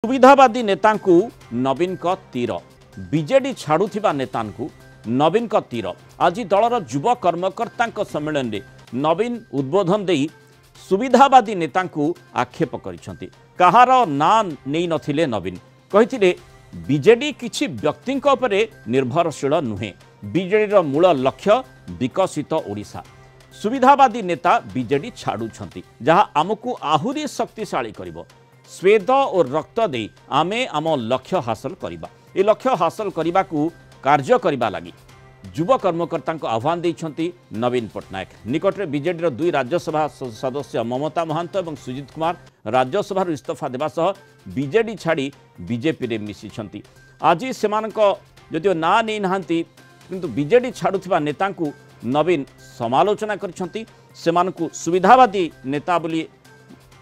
सुविधावादी नेता नवीन तीर बीजेडी छाड़ुथिबा नेता नवीन तीर आज दलर युव कर्मकर्ता सम्मेलन में नवीन उद्बोधन दे सुविधावादी नेता आक्षेप कर कहार ना नहीं नथिले नवीन कही बीजेडी किछि व्यक्ति निर्भरशील नुहे बीजेडी मूल लक्ष्य विकसित ओडिशा सुविधावादी नेता बीजेडी छाड़ुछंती जहाँ आमको आहुरी शक्तिशाली करिवो स्वेद और रक्त दे आमे आम लक्ष्य हासिल करिबा ए लक्ष्य हासिल करने को कार्य करने लगी युव कर्मकर्ता आह्वान देइछंती नवीन पट्टनायक निकट में बीजेडी दुई राज्यसभा सदस्य ममता महांत और सुजित कुमार राज्यसभा इस्तीफा देवा सह बीजेडी छाड़ी बीजेपी रे मिशिछंती आज सेमानक जदिओ ना नहीं नहांती किंतु बीजेडी छाड़ुथिबा नेता नवीन समालोचना करछंती सेमानकु सुविधावादी नेता बोली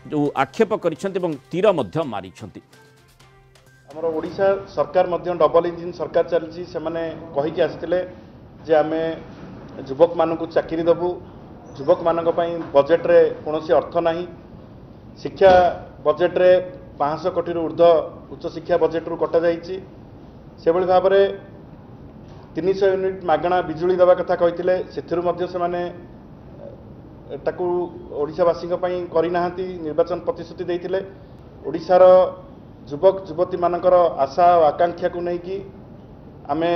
जो आक्षेप करिसेंती एवं तीर मध्य मारिसेंती हमर ओडिशा सरकार मध्य डबल इंजिन सरकार चलछि से माने कहि के आस्थिले जे आमे युवक मानकु चाकरी दबु युवक मानक पई बजेट रे कोनोसी अर्थ नाही शिक्षा बजेट रे 500 कोटी रु ऊर्ध्व उच्च शिक्षा बजेट रु कटा जाईछि से बळी भाव रे 300 यूनिट मागणा बिजुली दबा कथा कहिथिले सेथिरु मध्य से माने ताकू ओडिशावासी करी नाहांती निर्वाचन प्रतिश्रुति देइथिले ओडिशार युवक युवती मानकर आशा और आकांक्षा को नहीं कि आमे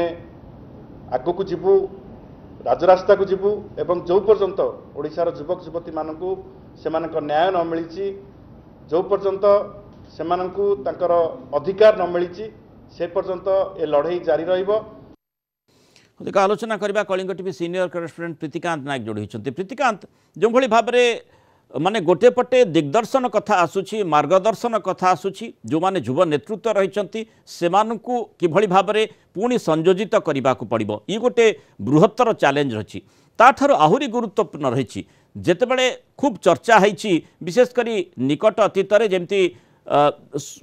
आगु को जीवु राजरास्ता को जीवु एवं जो पर्यंत ओडिशार युवक युवती मानकु सेमानक न्याय न मिली जो पर्यंत सेमानकु तांकर अधिकार न मिली से पर्यंत ए लड़ाई जारी रहिबो। अधिक आलोचना करबा Kalinga TV senior correspondent Pritikant Nayak जोड़ी होती प्रीतिकांत जो भली भाव माने गोटे पटे दिग्दर्शन कथा आसुची मार्गदर्शन कथा आसुची जो माने युव नेतृत्व रही सेमानकु किभली भाव में पुणी संयोजित करने को पड़ो ये गोटे बृहत्तर चैलेंज रही ताठार आहुरी गुरुत्वपूर्ण रही जेतेबेले खूब चर्चा है विशेषकर निकट अतीत जमती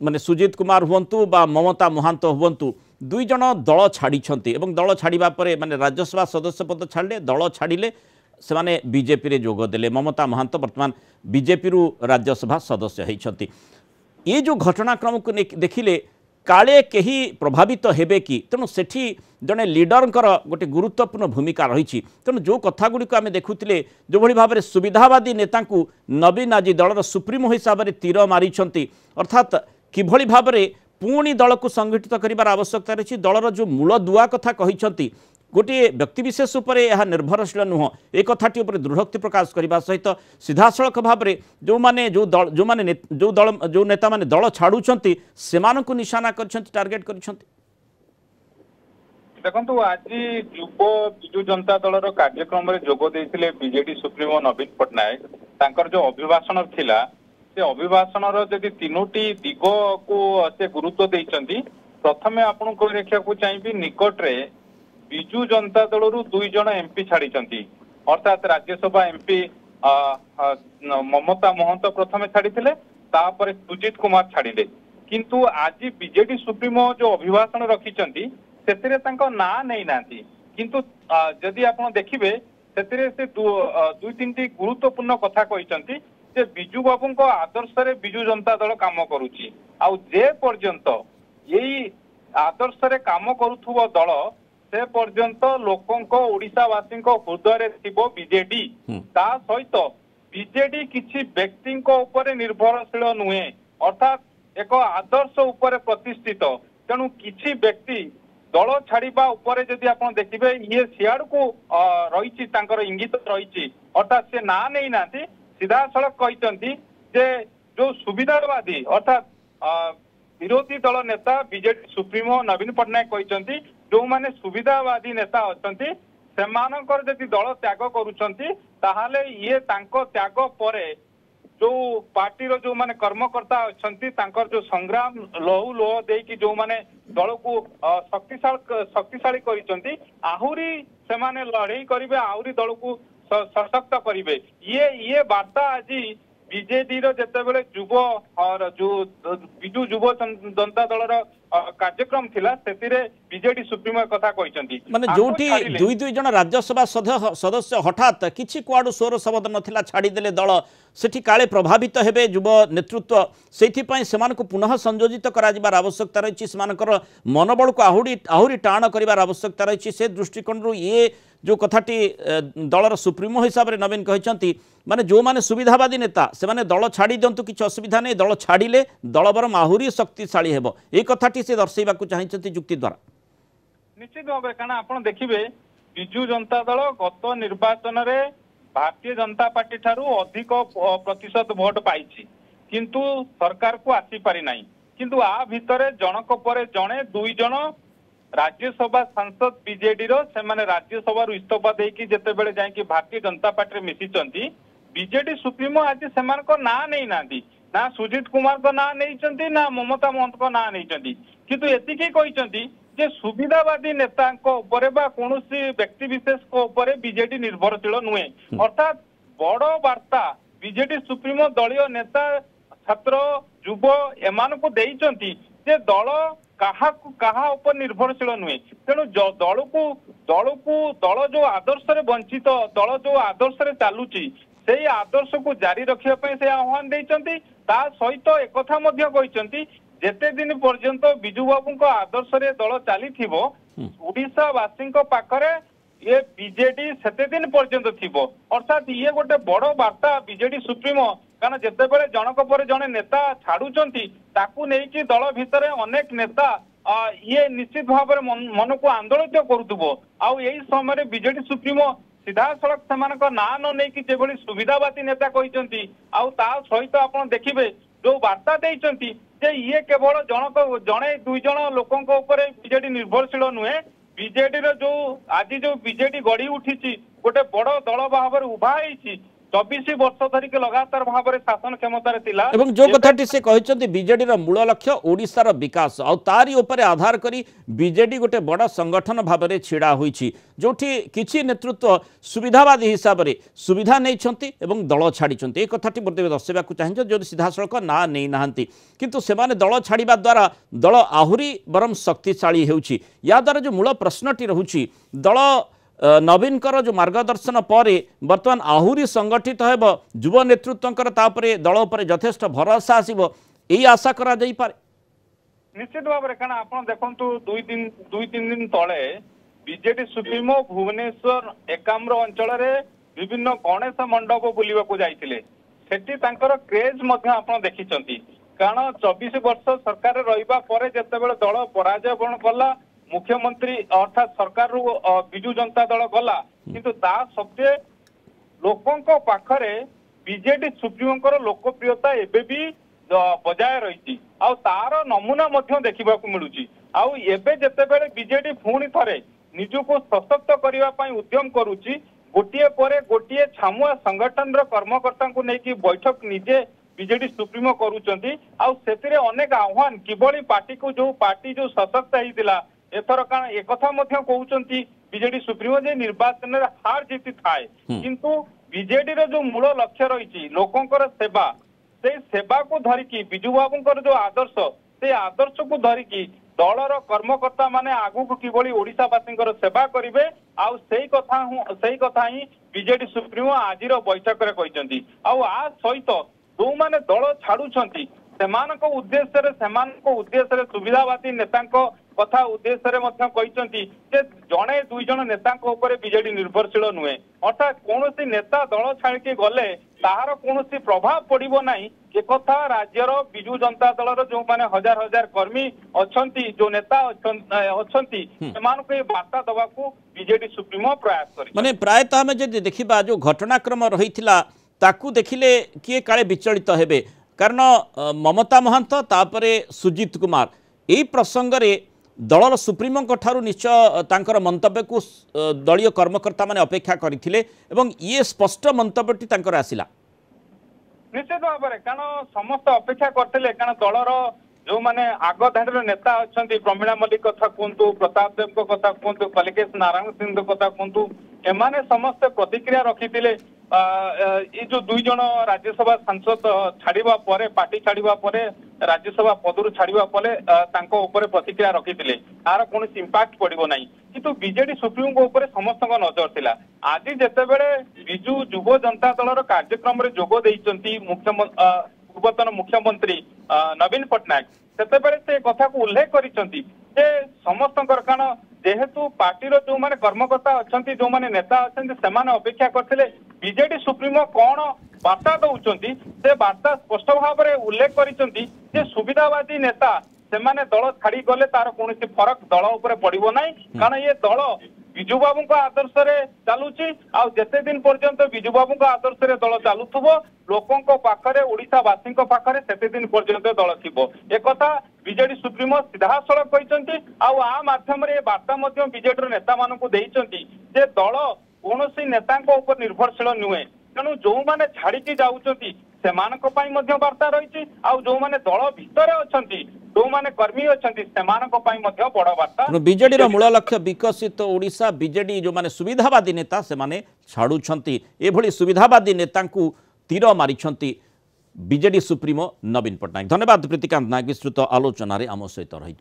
माने सुजित कुमार हुंतु बा ममता महांत हुंतु दुई जन दल छाड़ी दल छाड़ा पर माने राज्यसभा सदस्य पद छाड़े दल छाड़े से माने बीजेपी रे जोग देले ममता महांत वर्तमान बीजेपी रु राज्यसभा सदस्य होती ये जो घटनाक्रम को देखिले काले कहीं प्रभावित हेबे कि तेणु सेठी जड़े लीडर गोटे गुरुत्वपूर्ण भूमिका रही तेणु जो कथा गुड़िक आम देखुले जो भली भाव में सुविधावादी नेता नवीन आज दलर सुप्रीमो हिसाब से तीर मारी अर्थात किभली भाव में पुणी दल को संगठित करार आवश्यकता रही दलर जो मूल दुआ कथा कहते गोटे व्यक्तिशेष यह निर्भरशील नुह एक कथाटी दृढ़ोक्ति प्रकाश करने सहित सीधासख भाव में जो माने जो नेता माने दल छाड़ुंट से निशाना कर टार्गेट कर देखो आज युव विजु जनता दल कार्यक्रम में जोग देते बीजेडी सुप्रीमो नवीन पट्टनायक तांकर जो अभिभाषण थिला से अभिभाषण जदि तीनोटी दिग को से गुरुत्व देइचंती प्रथमे आपन को देखा चाहिए निकट रे विजु जनता दल दुई जन एमपी छाड़ी अर्थात राज्यसभा एमपी ममता महंत प्रथमे छाड़ी सुजित कुमार छाड़े किंतु आज बीजेडी सुप्रीमो जो अभिभाषण रखिंट से ना नहीं ना किंतु जदि आप देखिए से दुई तीन गुरुत्वपूर्ण कथा कहते जे बिजू बाबू आदर्श रे बिजू जनता दल काम करुची आउ जे पर्यंत यही आदर्श रे काम करुथुबो दल से पर्यंत लोकंको ओडिशावासी हृदय थिबो बीजेडी ता सहित बीजेडी किछि व्यक्ति ऊपर निर्भरशील नुहे अर्थात एक आदर्श ऊपर प्रतिष्ठित तेणु किछि व्यक्ति दल छाड़िबा ऊपर जदि आपण देखिबे ये सियाड़ को रही इंगित रही अर्थात से ना नहीं नाती सीधा सड़क कहते जे जो सुविधावादी अर्थात विरोधी दल नेता बीजेडी सुप्रीमो नवीन पट्टनायक कहते जो माने सुविधावादी नेता अच्छा सेमानकर जदि दल त्याग करुछंती ताहाले ये तांको त्याग परे जो पार्टी जो माने कर्मकर्ता अच्छी जो संग्राम लहू लोह देकी जो माने दल को शक्तिशाली करिसंती आहुरी सेमाने लड़ाई करिवे आहुरी दल को सशक्त करिवे ये वार्ता आज ବିଜେଡି ର ଯେତେବେଳେ ବିଜୁ ଯୁବ ଜନତା ଦଳର କାର୍ଯ୍ୟକ୍ରମ ଥିଲା ସେଥିରେ ବିଜେଡି ସୁପ୍ରିମୋ କଥା କହିଛନ୍ତି ମାନେ जोटी दुई दुई जन राज्यसभा सदस्य हठात किछि कुआडु स्वर शब्द नथिला छाड़ीदेले दल सेठी काले प्रभावित हेबे युव नेतृत्व सेथिपाई सेमानकु पुनः संयोजित कराजिबार आवश्यकता रही सेमानकर मनोबल को आहुरी टाण करिबार आवश्यकता रही से दृष्टिकोण ये जो कथाटी दलर सुप्रीमो हिसाब से नवीन कहते माने जो माने सुविधावादी नेता से माने दल छाड़ी दिंतु किसी असुविधा नहीं दल छाड़िले दल बरम आहुरी शक्तिशाली हेबो ए कथाटी से दर्शाइबाकू चाहिए जुक्ति द्वारा निश्चित भाव कारण आप देखिए विजु जनता दल गत निर्वाचन रे भारतीय जनता पार्टी ठारू अधिक प्रतिशत भोट पाई किंतु सरकार को आसी पारि नाही किंतु आ भितरे जनक परे जणे दुई जन राज्यसभा सांसद बीजेडी रो से माने राज्यसभा इस्तीफा देकी जेतेबेले जायकी भारतीय जनता पार्टी रे मिसिचंती बीजेडी सुप्रीमो आज सेमान को ना नहीं नांदी ना सुजीत कुमार को ना नहीं ना ममता महंत को ना नहीं किंतु एतिकी कहिसंती जे सुविधावादी नेता कौनसी व्यक्ति विशेष को ऊपर बीजेडी निर्भरशील नुहे अर्थात बड़ वार्ता बीजेडी सुप्रीमो दलीय नेता छात्र युव एमान को देइचंती जे दल कहा ऊपर निर्भरशील नुहे तेणु दल जो आदर्श रे वंचित दल जो आदर्श रे चालुची से आदर्श को जारी रखिया से आह्वान देइचंती ता सहित एकथा मध्य कहिसंती जेते दिन पर्यंत बिजू बाबू आदर्श रे दल चली ओडिशावासी पाखरे ये बीजेडी सेते दिन पर्यंत थिबो अर्थात ये गोटे बड़ वार्ता बीजेडी सुप्रीमो कारण जेतेबेले जनक पर जने नेता छाड़ुचंती ताकू नेकी दल भितर अनेक नेता ये निश्चित भाव मन को आंदोलित करुथबो आउ यही समय बीजेडी सुप्रीमो सीधा सड़क सेमानक ना न नेकी जेभली सुविधावादी नेता कहिसंती आउ ता सहित आपण देखिबे जो वार्ता देइचंती जे ये केवल जनक जणे दुई जन लोकों ऊपर बीजेडी निर्भरशील नुहे बीजेडी रो जो आज जो बीजेडी गढ़ी उठी गोटे बड़ दल भाव उभा होती 24 वर्ष धरिक लगातार भाव में शासन क्षमतार थिला एवं जो कथाटी से कहते बीजेडी रो मूल लक्ष्य ओडिशार विकास आ तारी ऊपर आधार करी बीजेडी गोटे बड़ संगठन भाव में छिड़ा होईछि जोठी किछि नेतृत्व सुविधावादी हिसाब से सुविधा नहीं एवं दल छाड़ी ए कथाटी बोधे दर्शाइबाकू चाहिए जो सीधा सड़क ना नहीं नाहंती किंतु सेमाने दल छाड़िबा द्वारा दल आहुरी बरम शक्तिशाली हेउछि या द्वारा जो मूल प्रश्नटी रहुछि दल नवीन जो मार्गदर्शन पर बर्तमान आहुरी संगठित हेब युव नेतृत्व दल पर यथेष्ट भरोसा आसब यही आशा करा जाई पारे निश्चित भाव में कारण आप देखु दुई तीन दिन तले बीजेडी सुप्रीमो भुवनेश्वर एकाम्र अंचल विभिन्न गणेश मंडप बुलवाक जाइए सेठी तांकर क्रेज आप देखिंट कारण 24 वर्ष सरकार रहिबा परे जेतेबेले दल पराजय वरण कला मुख्यमंत्री अर्थात सरकार बिजू जनता दल गला किंतु ता सत्वे लोकों पाखरे बीजेडी सुप्रीमों लोकप्रियता एबे भी बजाय रही तार नमूना देखा मिलूँ आउ एबे जेतेबेले बीजेडी पुणी थरे निजको सशक्त करने उद्यम करुच्ची गोटे पर गोटे छामुआ संगठन कर्मकर्ता को लेकिन बैठक निजे बीजेडी सुप्रीमो करुचंती आउ सेतिरे अनेक आह्वान किभली पार्टी को जो पार्टी जो सशक्त होता एथर कारण एक कहते बीजेडी सुप्रीमो जे निर्वाचन हार जीति थाए किंतु बीजेडी जो मूल लक्ष्य रही लोकंकर सेवा से सेवा को धरिकी बिजू बाबूंकर जो आदर्श से आदर्श को धरिकी दलर कर्मकर्ता माने आगु को किभली ओडिशावासी सेवा करेंगे आउ सही कथा ही बीजेडी सुप्रीमो आज बैठक में कहते आ सहित जो माने दल छाड़ुछंती सेमानक उद्देश्य सुविधावादी नेता कथा उद्देश्य कहते जड़े दुई जन नेता बीजेडी निर्भरशील नुहे अर्थात कौन नेता दल छाड़ी गले तार कौन प्रभाव पड़ो ना एक राज्यर बिजू जनता दलर जो माने हजार हजार कर्मी अच्छा जो नेता अच्छा से वार्ता दवा को बीजेडी सुप्रीमो प्रयास कर माने प्रायतः आम जब देखा जो घटनाक्रम रही ताकू देखिले किए काले विचलित हेबे कारण ममता महंत तापरे सुजीत कुमार यही प्रसंग रे दलर सुप्रीमों ठारू निश्चय तांकर मंतव्य को दलीय कर्मकर्ता माने अपेक्षा करथिले एवं ये स्पष्ट मंतव्यटी तांकर आसिला निश्चित भाव में कारण समस्त अपेक्षा करथिले कारण दलर जो माने आग धाड़ी नेता अच्छा प्रमीणा मल्लिक कथा कहतु प्रताप देव कथा कहतु कलिकेश नारायण सिंह कथा कहतु एमाने समस्त प्रतिक्रिया रखिथिले ये जो दुई जन राज्यसभा सांसद छाड़िबा परे पार्टी छाड़िबा परे राज्यसभा पदरु छाड़िबा परे तांको ऊपर प्रतिक्रिया रखिथिले आर कोनोसी इंपैक्ट पड़िबो नाही किंतु बीजेडी सुप्रीम को ऊपर समस्तक नजर थिला आज जेतेबेले बिजु युव जनता दलर कार्यक्रम रे जोगो देइचंती पूर्वतन मुख्यमंत्री नवीन पटनायक सेतेबेले से कथा को उल्लेख करिसंती जे समस्तकर कारण जेहेतु पार्टी जो माने कर्मकर्ता अच्छा जो माने नेता अच्छा से अपेक्षा करते बीजेडी सुप्रीमो कौन वार्ता दौरान से वार्ता स्पष्ट भाव में उल्लेख कर सुविधावादी नेता से दल छाड़ी गले तार कौन फरक दल उपर पड़ो ना कारण ये दल विजु बाबू आदर्श चलुची आते दिन पर्यंत विजु बाबू आदर्श दल चलुव लोकों पाखरे ओडिशावासी पाखरे सेते दिन पर्यंत दल थी एक बीजेडी सुप्रीमो सीधासल कहते आ माध्यम वार्ता बीजेडी नेता मानक जे दल कौन नेता निर्भरशील नुहे तेणु जो मैंने छाड़ी जाऊँगी से वार्ता रही जो मैंने दल भितर अच्छा जो मैंने कर्मी अच्छा से बड़ वार्ता बीजेडी मूल लक्ष्य विकसित ओडिशा बीजेडी जो माने सुविधावादी नेता से माने छाड़ुछंती एभली सुविधावादी नेता तीर मारिछंती बीजेडी सुप्रीमो नवीन पटनायक। धन्यवाद प्रीतिकांत नायक विस्तृत आलोचन आम सहित रही।